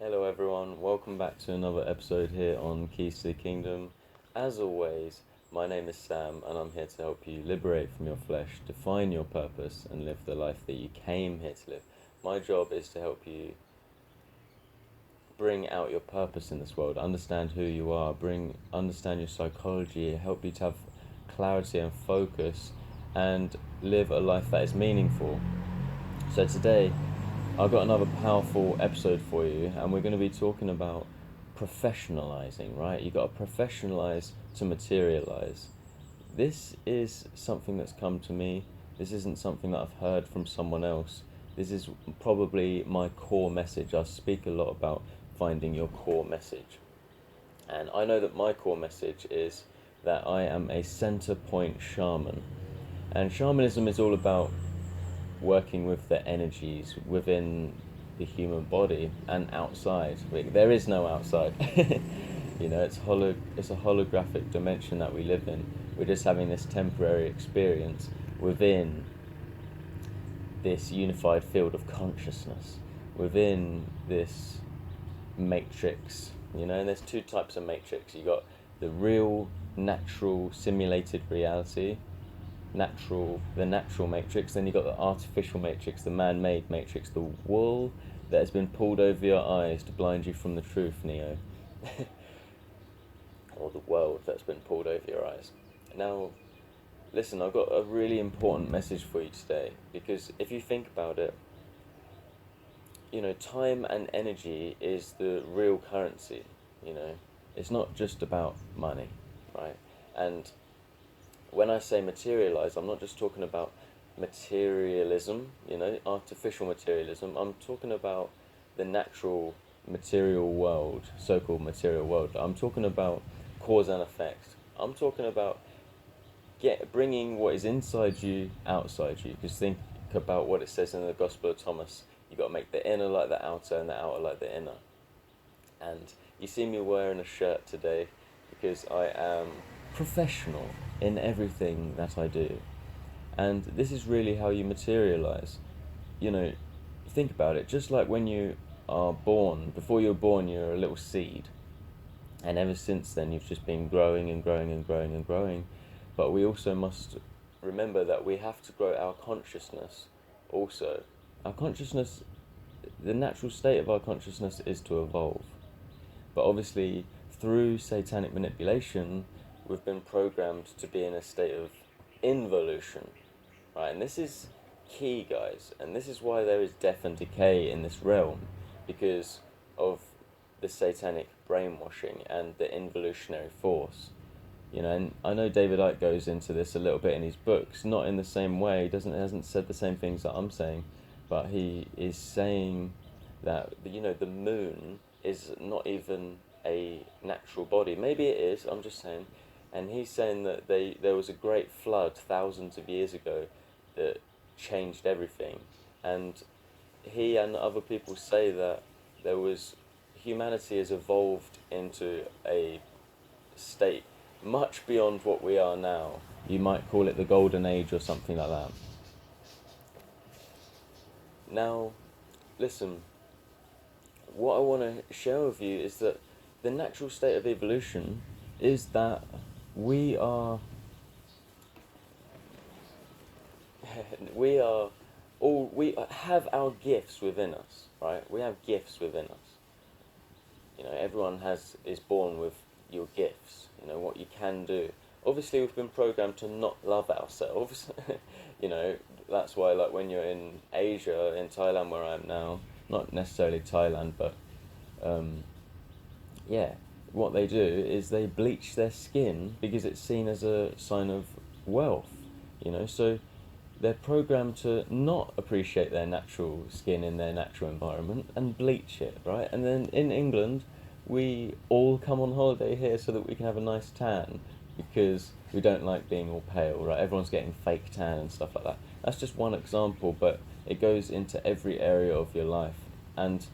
Hello everyone, welcome back to another episode here on Keys to the Kingdom. As always, my name is Sam and I'm here to help you liberate from your flesh, define your purpose and live the life that you came here to live. My job is to help you bring out your purpose in this world, understand who you are, understand your psychology, help you to have clarity and focus and live a life that is meaningful. So today I've got another powerful episode for you, and we're going to be talking about professionalizing, right? You've got to professionalize to materialize. This is something that's come to me. This isn't something that I've heard from someone else. This is probably my core message. I speak a lot about finding your core message. And I know that my core message is that I am a center point shaman. And shamanism is all about working with the energies within the human body and outside. There is no outside. It's a holographic dimension that we live in. We're just having this temporary experience within this unified field of consciousness, within this matrix. And there's two types of matrix. You got the real natural simulated reality, the natural matrix, then you got the artificial matrix, the man-made matrix, the wool that has been pulled over your eyes to blind you from the truth, Neo. Or the world that's been pulled over your eyes. Now, listen, I've got a really important message for you today, because if you think about it, time and energy is the real currency. It's not just about money, right? And when I say materialize, I'm not just talking about materialism, artificial materialism. I'm talking about the natural material world, so-called material world. I'm talking about cause and effect. I'm talking about bringing what is inside you outside you. Because think about what it says in the Gospel of Thomas. You got to make the inner like the outer and the outer like the inner. And you see me wearing a shirt today because I am professional in everything that I do. And this is really how you materialize. Think about it. Just like when you are born, before you're born, you're a little seed. And ever since then, you've just been growing and growing and growing and growing. But we also must remember that we have to grow our consciousness also. Our consciousness, the natural state of our consciousness is to evolve. But obviously, through satanic manipulation, we've been programmed to be in a state of involution, right? And this is key, guys, and this is why there is death and decay in this realm, because of the satanic brainwashing and the involutionary force. And I know David Icke goes into this a little bit in his books, not in the same way. He hasn't said the same things that I'm saying, but he is saying that the moon is not even a natural body. Maybe it is. I'm just saying. And he's saying that there was a great flood thousands of years ago that changed everything. And he and other people say that humanity has evolved into a state much beyond what we are now. You might call it the golden age or something like that. Now, listen, what I want to share with you is that the natural state of evolution is that we have our gifts within us, right? We have gifts within us. Everyone is born with your gifts, what you can do. Obviously, we've been programmed to not love ourselves. That's why, like, when you're in Asia, in Thailand, where I am now, not necessarily Thailand, but what they do is they bleach their skin because it's seen as a sign of wealth, so they're programmed to not appreciate their natural skin in their natural environment and bleach it, right? And then in England, we all come on holiday here so that we can have a nice tan because we don't like being all pale, right? Everyone's getting fake tan and stuff like that. That's just one example, but it goes into every area of your life. And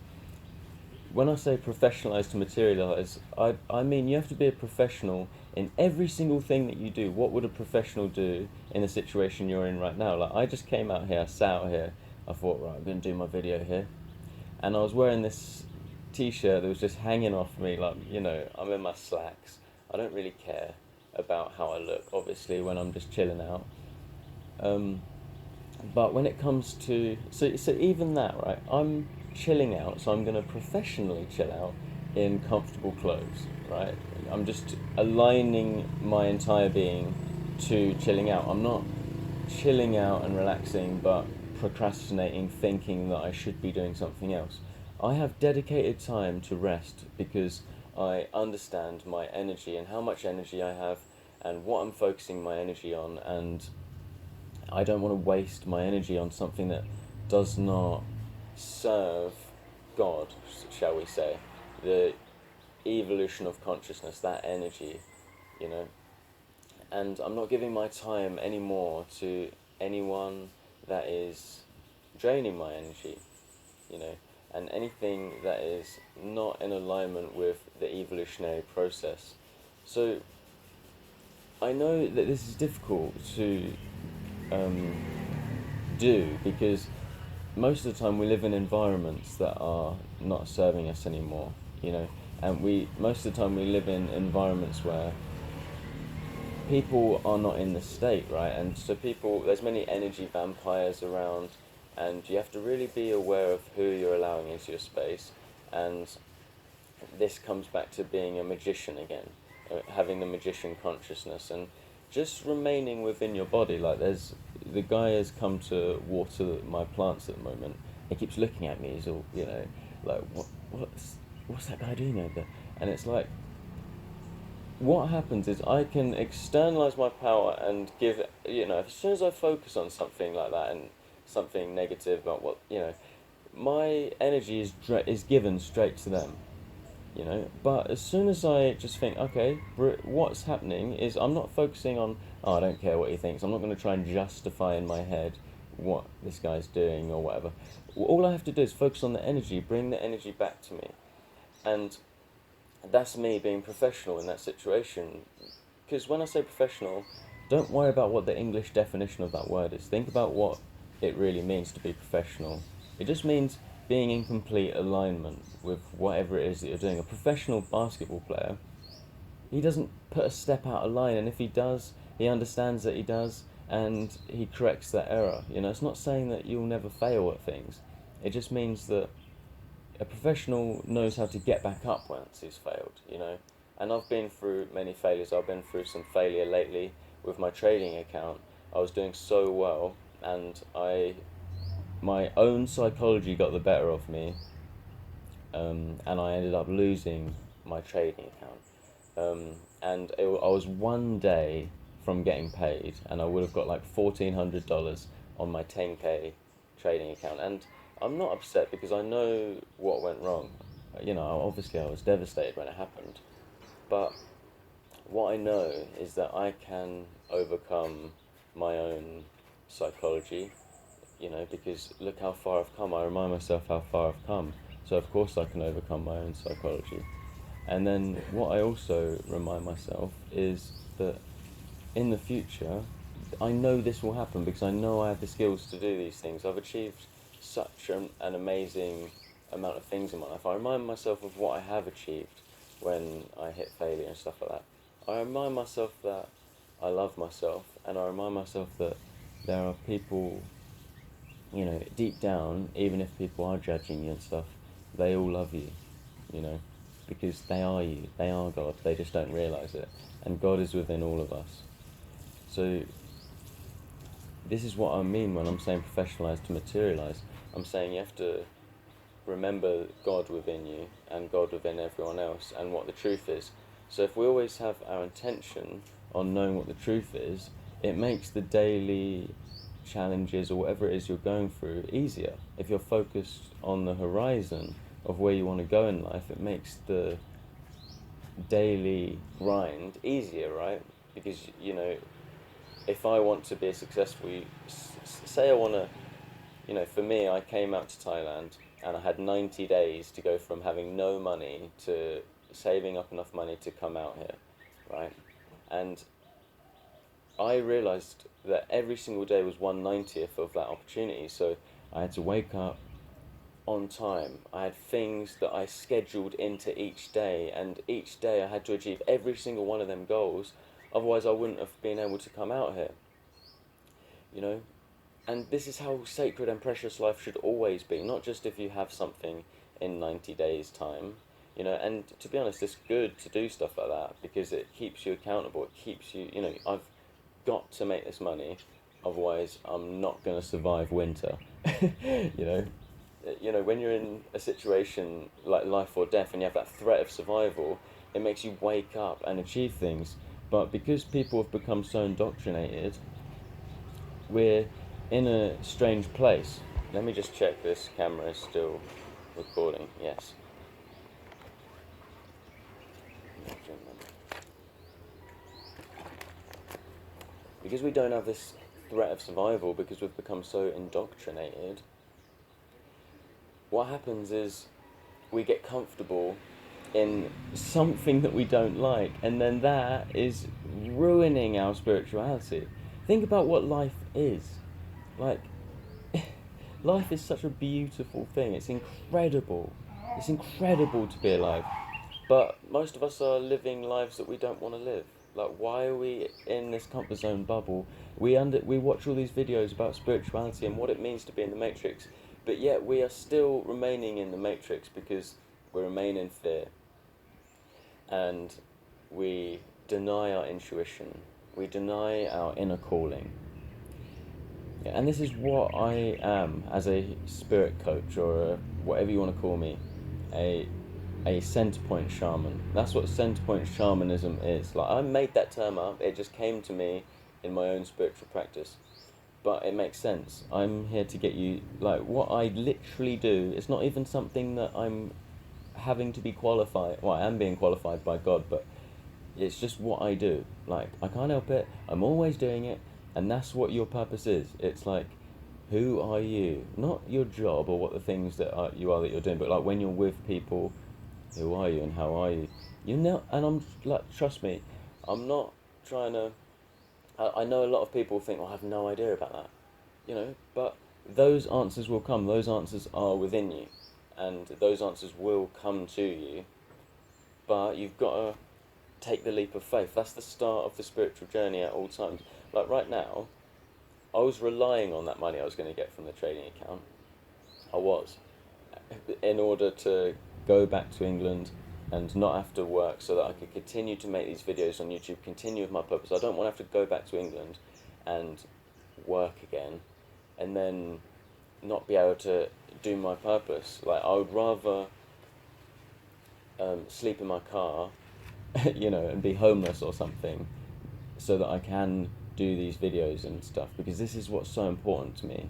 when I say professionalize to materialize, I mean you have to be a professional in every single thing that you do. What would a professional do in the situation you're in right now? Like, I just came out here, I sat out here, I thought, right, I'm going to do my video here. And I was wearing this t-shirt that was just hanging off me, like, you know, I'm in my slacks. I don't really care about how I look, obviously, when I'm just chilling out. But when it comes to, so even that, right, I'm chilling out, so I'm going to professionally chill out in comfortable clothes, right? I'm just aligning my entire being to chilling out. I'm not chilling out and relaxing, but procrastinating, thinking that I should be doing something else. I have dedicated time to rest because I understand my energy and how much energy I have and what I'm focusing my energy on, and I don't want to waste my energy on something that does not serve God, shall we say, the evolution of consciousness, that energy, you know. And I'm not giving my time anymore to anyone that is draining my energy, you know, and anything that is not in alignment with the evolutionary process. So I know that this is difficult to do because most of the time we live in environments that are not serving us anymore, you know, and most of the time we live in environments where people are not in the state, right? And so there's many energy vampires around, and you have to really be aware of who you're allowing into your space. And this comes back to being a magician again, having the magician consciousness and just remaining within your body. Like the guy has come to water my plants at the moment. He keeps looking at me. He's all, you know, like what's that guy doing over there? And it's like, what happens is I can externalize my power and give, you know, as soon as I focus on something like that and something negative about what, you know, my energy is given straight to them, you know. But as soon as I just think, okay, what's happening is I'm not focusing on, oh, I don't care what he thinks. I'm not going to try and justify in my head what this guy's doing or whatever. All I have to do is focus on the energy, bring the energy back to me. And that's me being professional in that situation. Because when I say professional, don't worry about what the English definition of that word is. Think about what it really means to be professional. It just means being in complete alignment with whatever it is that you're doing. A professional basketball player, he doesn't put a step out of line, and if he does, he understands that he does, and he corrects that error. You know, it's not saying that you'll never fail at things. It just means that a professional knows how to get back up once he's failed, you know. And I've been through many failures. I've been through some failure lately with my trading account. I was doing so well, and my own psychology got the better of me, and I ended up losing my trading account. I was one day from getting paid, and I would have got like $1,400 on my 10K trading account. And I'm not upset because I know what went wrong. You know, obviously I was devastated when it happened, but what I know is that I can overcome my own psychology, you know, because look how far I've come. I remind myself how far I've come, so of course I can overcome my own psychology. And then what I also remind myself is that in the future, I know this will happen because I know I have the skills to do these things. I've achieved such an amazing amount of things in my life. I remind myself of what I have achieved when I hit failure and stuff like that. I remind myself that I love myself, and I remind myself that there are people, you know, deep down, even if people are judging you and stuff, they all love you, you know, because they are you, they are God, they just don't realise it, and God is within all of us. So this is what I mean when I'm saying professionalize to materialize. I'm saying you have to remember God within you and God within everyone else and what the truth is. So if we always have our intention on knowing what the truth is, it makes the daily challenges or whatever it is you're going through easier. If you're focused on the horizon of where you want to go in life, it makes the daily grind easier, right? Because, you know, if I want to be successful, say I want to, you know, for me, I came out to Thailand and I had 90 days to go from having no money to saving up enough money to come out here, right? And I realised that every single day was 1/90th of that opportunity. So I had to wake up, on time. I had things that I scheduled into each day, and each day I had to achieve every single one of them goals. Otherwise, I wouldn't have been able to come out here. You know, and this is how sacred and precious life should always be. Not just if you have something in 90 days' time. You know, and to be honest, it's good to do stuff like that because it keeps you accountable. It keeps you, you know, I've got to make this money, otherwise I'm not going to survive winter. you know, when you're in a situation like life or death and you have that threat of survival, it makes you wake up and achieve things. But because people have become so indoctrinated, we're in a strange place. Let me just check this camera is still recording. Yes. Because we don't have this threat of survival, because we've become so indoctrinated, what happens is we get comfortable in something that we don't like, and then that is ruining our spirituality. Think about what life is. Like, life is such a beautiful thing. It's incredible. It's incredible to be alive. But most of us are living lives that we don't want to live. Like, why are we in this comfort zone bubble? We watch all these videos about spirituality and what it means to be in the Matrix, but yet we are still remaining in the Matrix because we remain in fear. And we deny our intuition. We deny our inner calling. And this is what I am as a spirit coach, or whatever you want to call me, a center point shaman. That's what center point shamanism is. Like, I made that term up. It just came to me in my own spiritual practice. But it makes sense. I'm here to get you, like, what I literally do. It's not even something that I'm having to be qualified. Well, I am being qualified by God, but it's just what I do. Like, I can't help it. I'm always doing it. And that's what your purpose is. It's like, who are you? Not your job or what the things that you are that you're doing, but like when you're with people, who are you and how are you? You know, and I'm like, trust me, I'm not trying to. I know a lot of people think, I have no idea about that, you know, but those answers will come. Those answers are within you, and those answers will come to you. But you've got to take the leap of faith. That's the start of the spiritual journey at all times. Like right now, I was relying on that money I was going to get from the trading account. I was, in order to go back to England and not have to work, so that I could continue to make these videos on YouTube, continue with my purpose. I don't want to have to go back to England and work again and then not be able to do my purpose. Like, I would rather sleep in my car, you know, and be homeless or something, so that I can do these videos and stuff, because this is what's so important to me.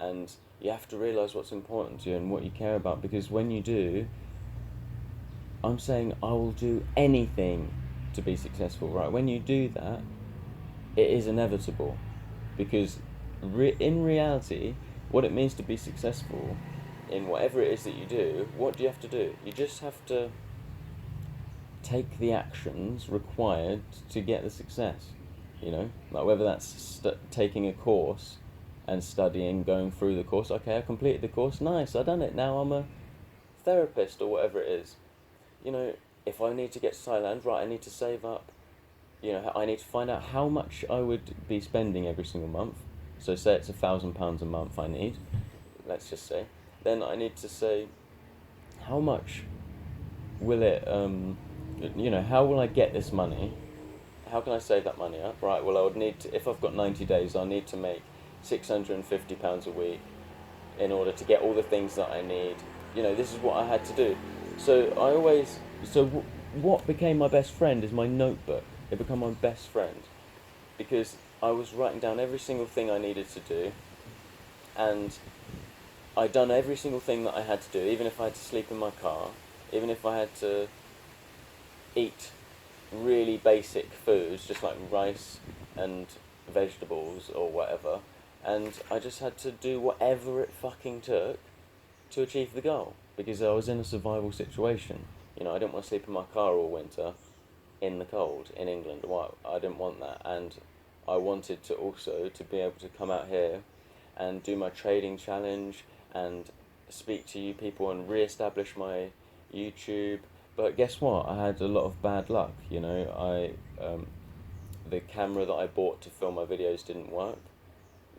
And you have to realise what's important to you and what you care about, because when you do, I'm saying I will do anything to be successful, right? When you do that, it is inevitable, because in reality, what it means to be successful in whatever it is that you do, what do you have to do? You just have to take the actions required to get the success, you know? Like, whether that's taking a course and studying, going through the course. Okay, I completed the course, nice, I done it, now I'm a therapist, or whatever it is. You know, if I need to get to Thailand, right, I need to save up, you know, I need to find out how much I would be spending every single month. So say it's £1,000 a month I need, let's just say. Then I need to say, how much will it, you know, how will I get this money? How can I save that money up? Right, well, I would need to, if I've got 90 days, I need to make £650 a week in order to get all the things that I need. You know, this is what I had to do. So what became my best friend is my notebook. It became my best friend, because I was writing down every single thing I needed to do, and I'd done every single thing that I had to do, even if I had to sleep in my car, even if I had to eat really basic foods, just like rice and vegetables or whatever, and I just had to do whatever it fucking took to achieve the goal, because I was in a survival situation. You know, I didn't want to sleep in my car all winter in the cold in England. Well, I didn't want that, and I wanted to also to be able to come out here and do my trading challenge and speak to you people and re-establish my YouTube. But guess what? I had a lot of bad luck. The camera that I bought to film my videos didn't work.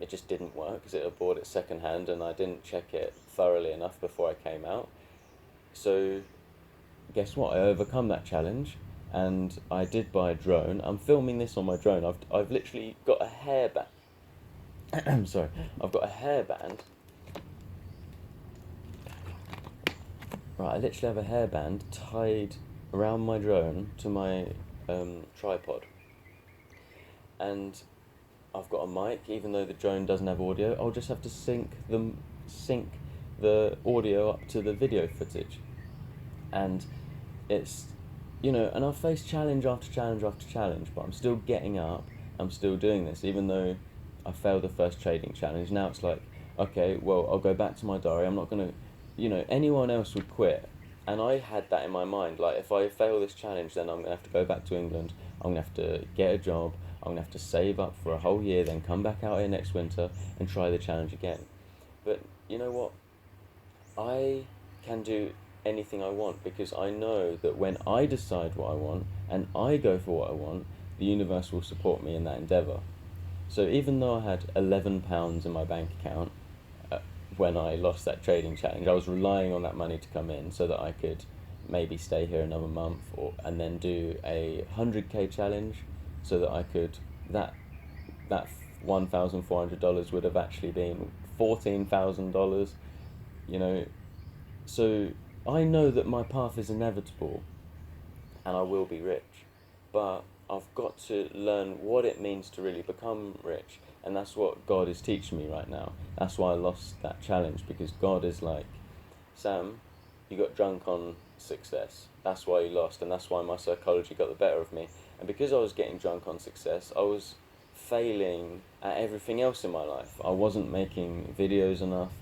It just didn't work because I bought it secondhand and I didn't check it thoroughly enough before I came out. So guess what? I overcome that challenge and I did buy a drone. I'm filming this on my drone. I've literally got a hairband. I'm sorry. I've got a hairband. Right, I literally have a hairband tied around my drone to my tripod. And I've got a mic, even though the drone doesn't have audio. I'll just have to sync the audio up to the video footage. And it's, and I've faced challenge after challenge after challenge, but I'm still getting up, I'm still doing this, even though I failed the first trading challenge. Now it's like, okay, well, I'll go back to my diary. I'm not going to, anyone else would quit. And I had that in my mind, like, if I fail this challenge, then I'm going to have to go back to England, I'm going to have to get a job, I'm going to have to save up for a whole year, then come back out here next winter and try the challenge again. But you know what? I can do anything I want because I know that when I decide what I want and I go for what I want, the universe will support me in that endeavour. So even though I had £11 in my bank account when I lost that trading challenge, I was relying on that money to come in so that I could maybe stay here another month and then do a 100k challenge so that I could, that $1,400 would have actually been $14,000, so I know that my path is inevitable and I will be rich, but I've got to learn what it means to really become rich, and that's what God is teaching me right now. That's why I lost that challenge, because God is like, Sam, you got drunk on success, that's why you lost, and that's why my psychology got the better of me. And because I was getting drunk on success, I was failing at everything else in my life. I wasn't making videos enough,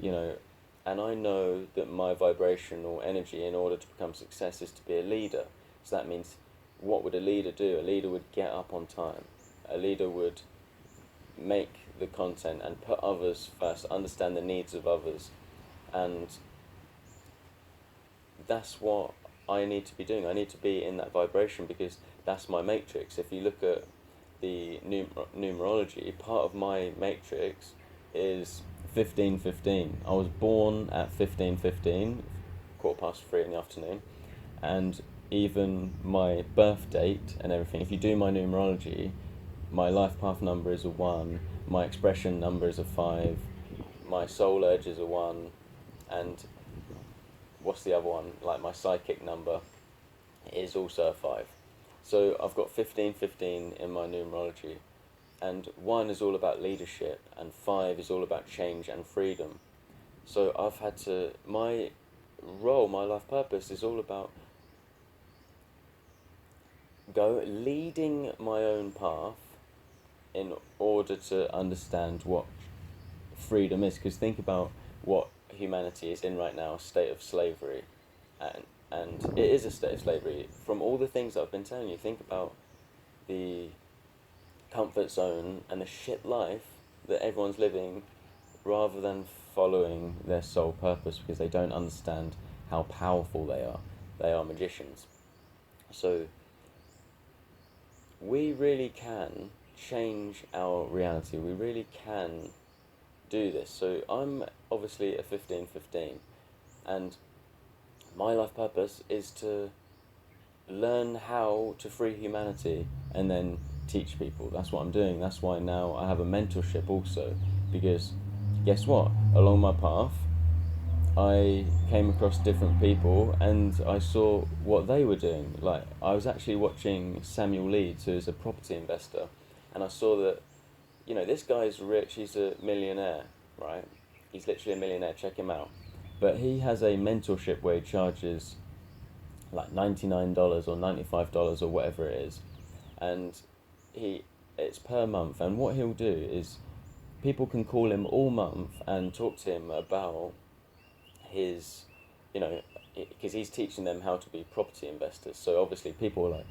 and I know that my vibrational energy in order to become success is to be a leader. So that means, what would a leader do? A leader would get up on time. A leader would make the content and put others first, understand the needs of others. And that's what I need to be doing. I need to be in that vibration because that's my matrix. If you look at the numerology, part of my matrix is 15:15. I was born at 15:15, 3:15 in the afternoon, and even my birth date and everything, if you do my numerology, my life path number is a 1, my expression number is a 5, my soul urge is a 1, and what's the other one? Like my psychic number is also a 5. So I've got 15:15 in my numerology, and 1 is all about leadership, and 5 is all about change and freedom. So I've had to, my role, my life purpose is all about leading my own path in order to understand what freedom is. Because think about what humanity is in right now, a state of slavery, and it is a state of slavery. From all the things that I've been telling you, think about the comfort zone and the shit life that everyone's living rather than following their sole purpose, because they don't understand how powerful they are. They are magicians. So we really can change our reality. We really can do this. So I'm obviously a 15:15, and my life purpose is to learn how to free humanity and then teach people. That's what I'm doing. That's why now I have a mentorship also, because guess what? Along my path, I came across different people and I saw what they were doing. Like, I was actually watching Samuel Leeds, who is a property investor, and I saw that, this guy's rich, he's a millionaire, right? He's literally a millionaire, check him out. But he has a mentorship where he charges like $99 or $95 or whatever it is, and it's per month. And what he'll do is people can call him all month and talk to him about his, because he's teaching them how to be property investors. So obviously people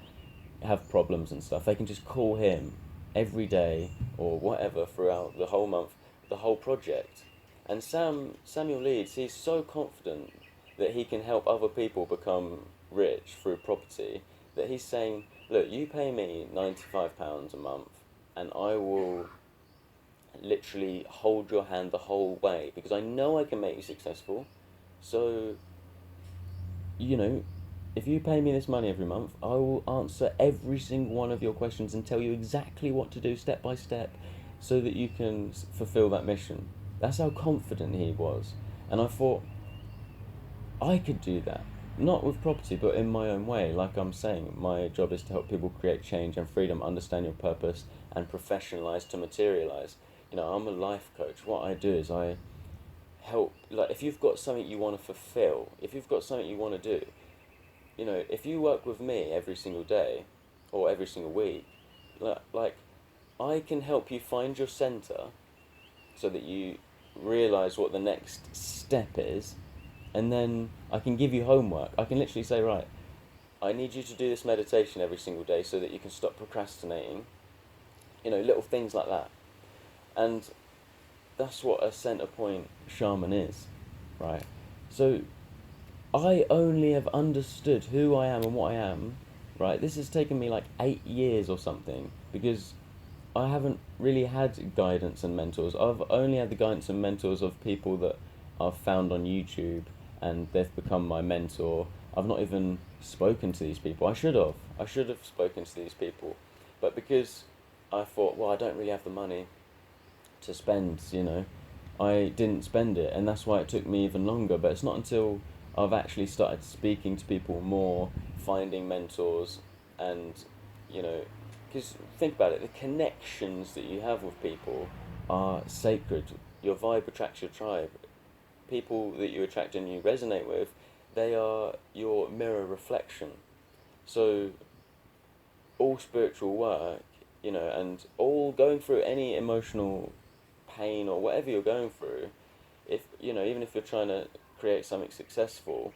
have problems and stuff, they can just call him every day or whatever throughout the whole month, the whole project, And Samuel Leeds, he's so confident that he can help other people become rich through property that he's saying, look, you pay me £95 a month and I will literally hold your hand the whole way because I know I can make you successful. So, you know, if you pay me this money every month, I will answer every single one of your questions and tell you exactly what to do step by step so that you can fulfill that mission. That's how confident he was. And I thought, I could do that. Not with property, but in my own way. Like I'm saying, my job is to help people create change and freedom, understand your purpose, and professionalize to materialize. You know, I'm a life coach. What I do is I help, like, if you've got something you want to fulfill, if you've got something you want to do, you know, if you work with me every single day or every single week, like I can help you find your center so that you realize what the next step is, and then I can give you homework. I can literally say, right, I need you to do this meditation every single day so that you can stop procrastinating. You know, little things like that. And that's what a center point shaman is, right? So I only have understood who I am and what I am, right? This has taken me like 8 years or something because I haven't really had guidance and mentors. I've only had the guidance and mentors of people that I've found on YouTube and they've become my mentor. I've not even spoken to these people. I should have. I should have spoken to these people. But because I thought, well, I don't really have the money to spend, you know, I didn't spend it, and that's why it took me even longer. But it's not until I've actually started speaking to people more, finding mentors, and, you know, because think about it, the connections that you have with people are sacred. Your vibe attracts your tribe. People that you attract and you resonate with, they are your mirror reflection. So all spiritual work, you know, and all going through any emotional pain or whatever you're going through, if, you know, even if you're trying to create something successful,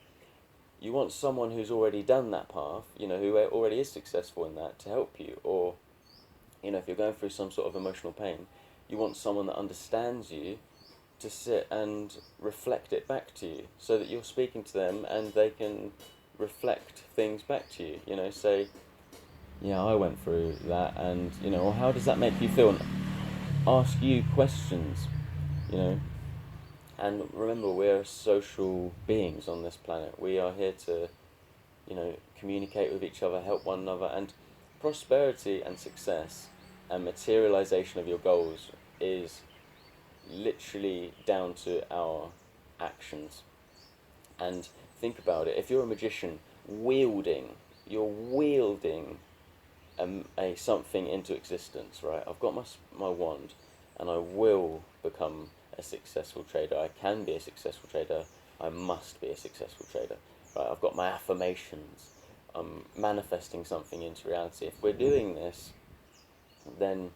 you want someone who's already done that path, you know, who already is successful in that to help you. Or, you know, if you're going through some sort of emotional pain, you want someone that understands you to sit and reflect it back to you so that you're speaking to them and they can reflect things back to you, you know, say, yeah, I went through that, and, you know, or how does that make you feel, and ask you questions, you know. And remember, we're social beings on this planet. We are here to, you know, communicate with each other, help one another, and prosperity and success and materialization of your goals is literally down to our actions. And think about it, if you're a magician you're wielding a something into existence, right? I've got my wand and I will become a successful trader. I can be a successful trader. I must be a successful trader, right? I've got my affirmations. I'm manifesting something into reality. If we're doing this, then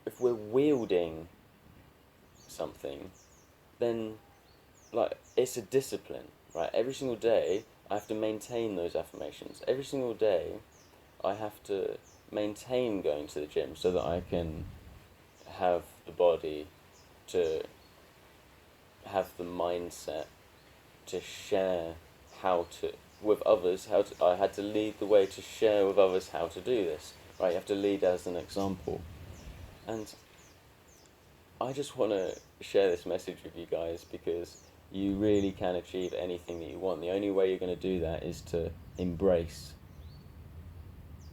if we're wielding something, then, like, it's a discipline, right? Every single day I have to maintain those affirmations. Every single day I have to maintain going to the gym so that I can have the body, to have the mindset, to share how to with others, I had to lead the way to share with others how to do this, right? You have to lead as an example. And I just want to share this message with you guys because you really can achieve anything that you want. The only way you're going to do that is to embrace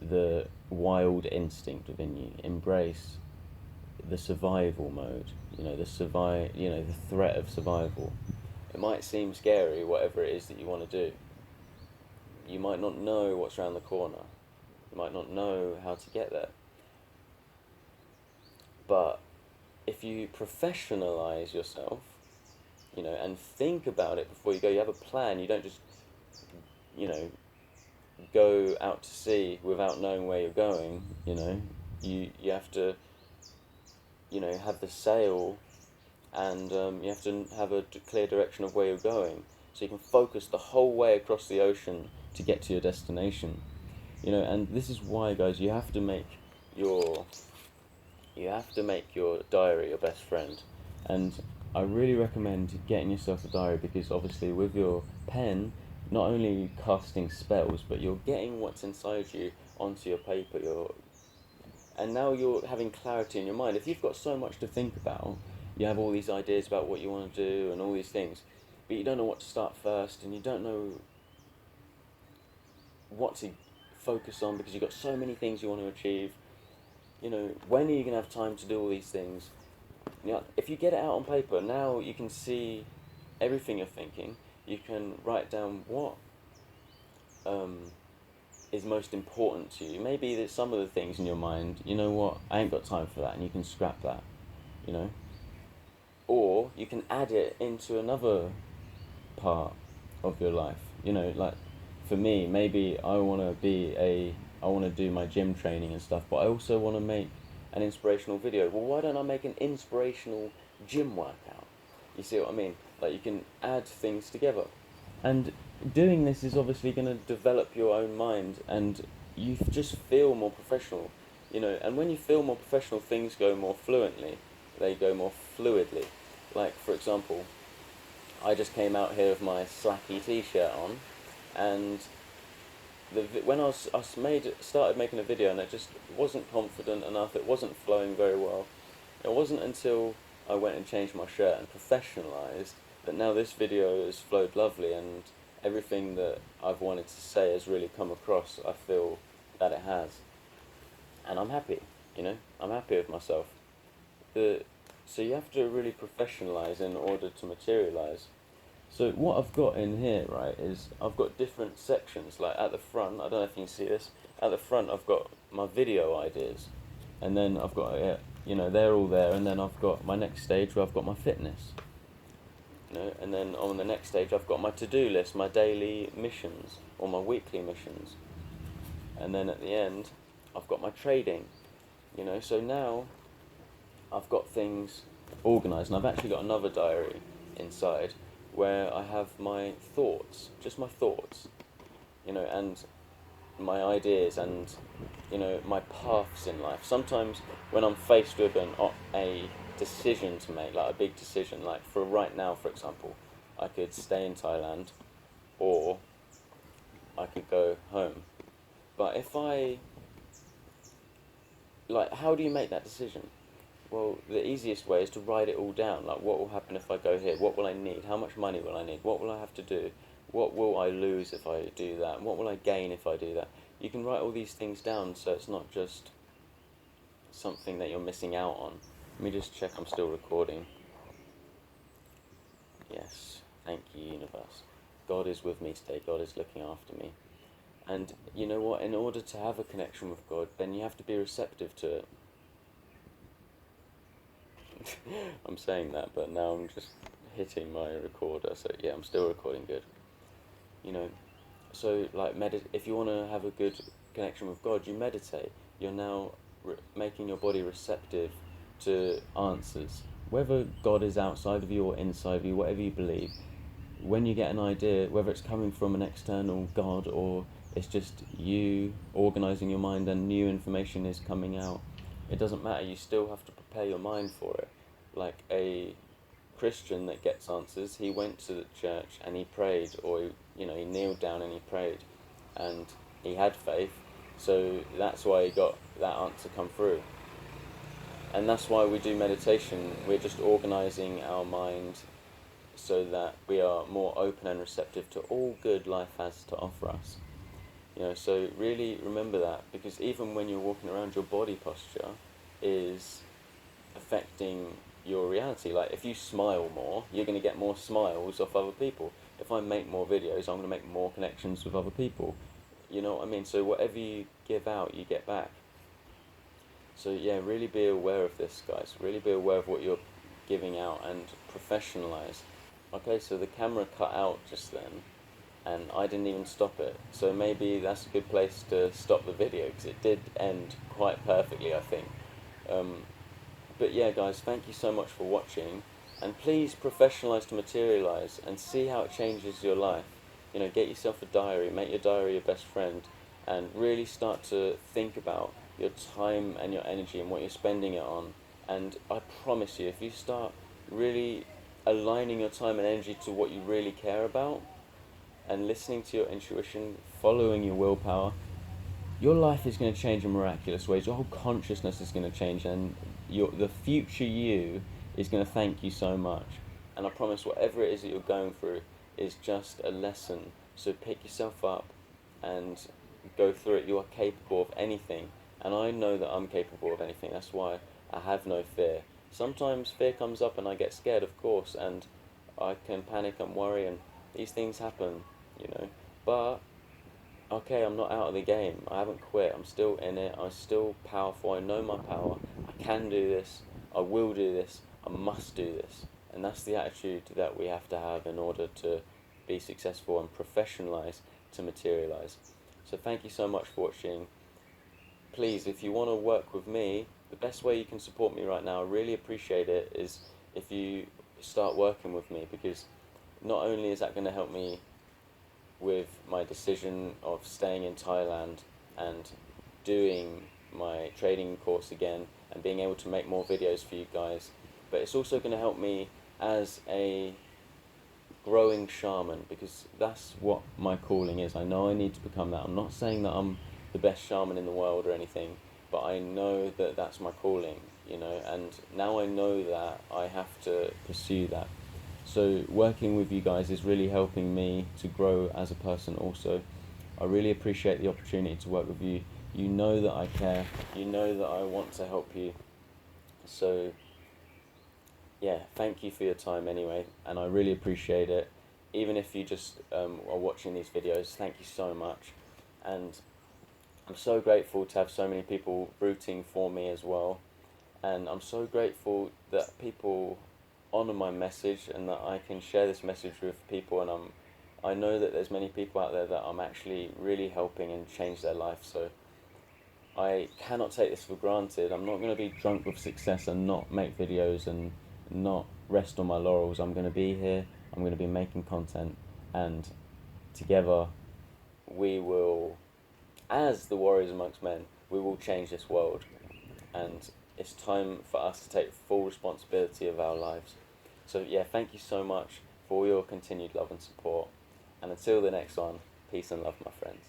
the wild instinct within you. Embrace the survival mode. You know, the threat of survival. It might seem scary, whatever it is that you want to do. You might not know what's around the corner. You might not know how to get there. But if you professionalize yourself, you know, and think about it before you go, you have a plan, you don't just, you know, go out to sea without knowing where you're going, you know. You have to, you know, have the sail, and you have to have a clear direction of where you're going, so you can focus the whole way across the ocean to get to your destination, you know. And this is why, guys, you have to make your diary your best friend. And I really recommend getting yourself a diary, because obviously with your pen, not only are you casting spells, but you're getting what's inside you onto your paper. And now you're having clarity in your mind. If you've got so much to think about, you have all these ideas about what you want to do and all these things, but you don't know what to start first, and you don't know what to focus on because you've got so many things you want to achieve. When are you going to have time to do all these things? If you get it out on paper, now you can see everything you're thinking. You can write down what is most important to you. Maybe there's some of the things in your mind, you know what, I ain't got time for that, and you can scrap that, you know. Or you can add it into another part of your life. Like for me, maybe I want to do my gym training and stuff, but I also want to make an inspirational video. Well, why don't I make an inspirational gym workout? You see what I mean? Like, you can add things together. And doing this is obviously going to develop your own mind, and you just feel more professional, and when you feel more professional, things go more fluently, they go more fluidly. Like, for example, I just came out here with my slacky t-shirt on, and when I started making a video, and it just wasn't confident enough, it wasn't flowing very well. It wasn't until I went and changed my shirt and professionalized that now this video has flowed lovely, and everything that I've wanted to say has really come across. I feel that it has, and I'm happy. I'm happy with myself. So you have to really professionalize in order to materialize. So what I've got in here, right, is I've got different sections. Like at the front, I don't know if you can see this. At the front, I've got my video ideas, and then I've got they're all there. And then I've got my next stage where I've got my fitness. And then on the next stage, I've got my to-do list, my daily missions or my weekly missions. And then at the end, I've got my trading. So now I've got things organised, and I've actually got another diary inside where I have my thoughts, just my thoughts, and my ideas, and my paths in life. Sometimes when I'm faced with a decision to make, like a big decision, like for right now, for example, I could stay in Thailand or I could go home. But how do you make that decision? Well, the easiest way is to write it all down. Like, what will happen if I go here? What will I need? How much money will I need? What will I have to do? What will I lose if I do that? What will I gain if I do that? You can write all these things down, so it's not just something that you're missing out on. Let me just check I'm still recording. Yes, thank you, universe. God is with me today. God is looking after me. And you know what? In order to have a connection with God, then you have to be receptive to it. I'm saying that, but now I'm just hitting my recorder, so yeah, I'm still recording good. So like if you want to have a good connection with God, you meditate. You're now making your body receptive to answers. Whether God is outside of you or inside of you, whatever you believe, when you get an idea, whether it's coming from an external God or it's just you organising your mind and new information is coming out, it doesn't matter. You still have to prepare your mind for it. Like a Christian that gets answers, he went to the church and he prayed, or he kneeled down and he prayed, and he had faith, so that's why he got that answer come through. And that's why we do meditation. We're just organising our mind so that we are more open and receptive to all good life has to offer us. So really remember that, because even when you're walking around, your body posture is affecting your reality. Like, if you smile more, you're going to get more smiles off other people. If I make more videos, I'm going to make more connections with other people. You know what I mean? So whatever you give out, you get back. So yeah, really be aware of this, guys. Really be aware of what you're giving out and professionalize. Okay, so the camera cut out just then, and I didn't even stop it. So maybe that's a good place to stop the video, because it did end quite perfectly, I think. But yeah, guys, thank you so much for watching, and please professionalize to materialize and see how it changes your life. Get yourself a diary, make your diary your best friend, and really start to think about your time and your energy and what you're spending it on. And I promise you, if you start really aligning your time and energy to what you really care about, and listening to your intuition, following your willpower, your life is going to change in miraculous ways. Your whole consciousness is going to change, and the future you is going to thank you so much. And I promise, whatever it is that you're going through is just a lesson. So pick yourself up and go through it. You are capable of anything, and I know that I'm capable of anything. That's why I have no fear. Sometimes fear comes up and I get scared, of course, and I can panic and worry, and these things happen, you know. But okay, I'm not out of the game. I haven't quit. I'm still in it. I'm still powerful. I know my power. I can do this. I will do this. I must do this. And that's the attitude that we have to have in order to be successful and professionalize to materialize. So thank you so much for watching. Please, if you want to work with me, the best way you can support me right now, I really appreciate it, is if you start working with me, because not only is that going to help me with my decision of staying in Thailand and doing my trading course again and being able to make more videos for you guys, but it's also going to help me as a growing shaman, because that's what my calling is. I know I need to become that. I'm not saying that I'm the best shaman in the world or anything, but I know that that's my calling, you know, and now I know that I have to pursue that. So working with you guys is really helping me to grow as a person also. I really appreciate the opportunity to work with you. You know that I care. You know that I want to help you. So yeah, thank you for your time anyway, and I really appreciate it. Even if you just are watching these videos, thank you so much. And I'm so grateful to have so many people rooting for me as well. And I'm so grateful that people honour my message and that I can share this message with people, and I know that there's many people out there that I'm actually really helping and change their life. So I cannot take this for granted. I'm not going to be drunk with success and not make videos and not rest on my laurels. I'm going to be here, I'm going to be making content, and together we will, as the warriors amongst men, we will change this world. And it's time for us to take full responsibility of our lives. So yeah, thank you so much for all your continued love and support. And until the next one, peace and love, my friends.